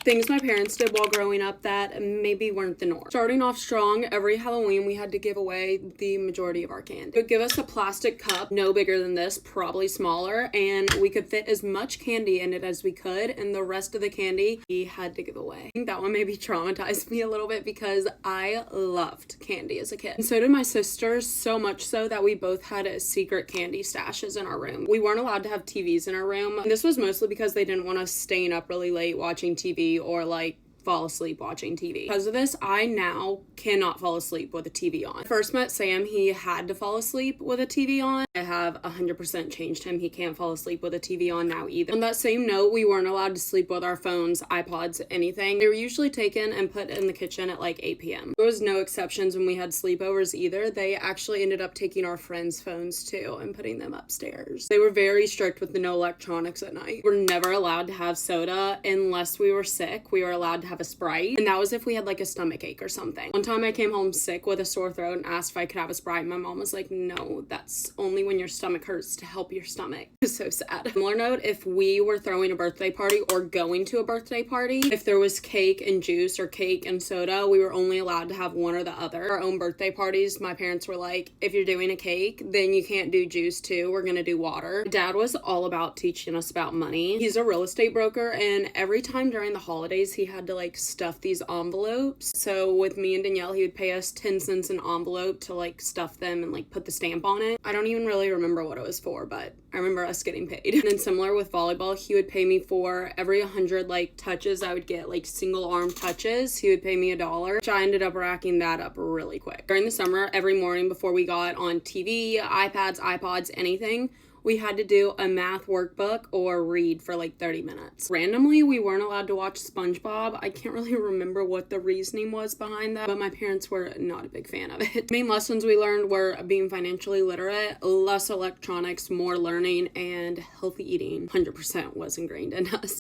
Things my parents did while growing up that maybe weren't the norm. Starting off strong, every Halloween we had to give away the majority of our candy. They would give us a plastic cup, no bigger than this, probably smaller, and we could fit as much candy in it as we could, and the rest of the candy we had to give away. I think that one maybe traumatized me a little bit because I loved candy as a kid. And so did my sisters, so much so that we both had secret candy stashes in our room. We weren't allowed to have TVs in our room, and this was mostly because they didn't want us staying up really late watching TV or like fall asleep watching TV. Because of this, I now cannot fall asleep with a TV on. When I first met Sam, he had to fall asleep with a TV on. I have 100% changed him. He can't fall asleep with a TV on now either. On that same note, we weren't allowed to sleep with our phones, iPods, anything. They were usually taken and put in the kitchen at like 8 p.m. There was no exceptions when we had sleepovers either. They actually ended up taking our friends' phones too and putting them upstairs. They were very strict with the no electronics at night. We were never allowed to have soda unless we were sick. We were allowed to have a Sprite, and that was if we had like a stomach ache or something. One time I came home sick with a sore throat and asked if I could have a Sprite. My mom was like, no, that's only when your stomach hurts to help your stomach. It was so sad. Similar note, if we were throwing a birthday party or going to a birthday party, if there was cake and juice or cake and soda, we were only allowed to have one or the other. Our own birthday parties, my parents were like, if you're doing a cake, then you can't do juice too. We're gonna do water. Dad was all about teaching us about money. He's a real estate broker, and every time during the holidays, he had to like stuff these envelopes. So with me and Danielle, he would pay us 10 cents an envelope to like stuff them and like put the stamp on it. I don't even really remember what it was for, but I remember us getting paid. And then similar with volleyball, he would pay me for every 100 like touches I would get, like single arm touches, he would pay me $1, which I ended up racking that up really quick. During the summer, every morning before we got on TV, iPads, iPods, anything, we had to do a math workbook or read for like 30 minutes. Randomly, we weren't allowed to watch SpongeBob. I can't really remember what the reasoning was behind that, but my parents were not a big fan of it. The main lessons we learned were being financially literate, less electronics, more learning, and healthy eating 100% was ingrained in us.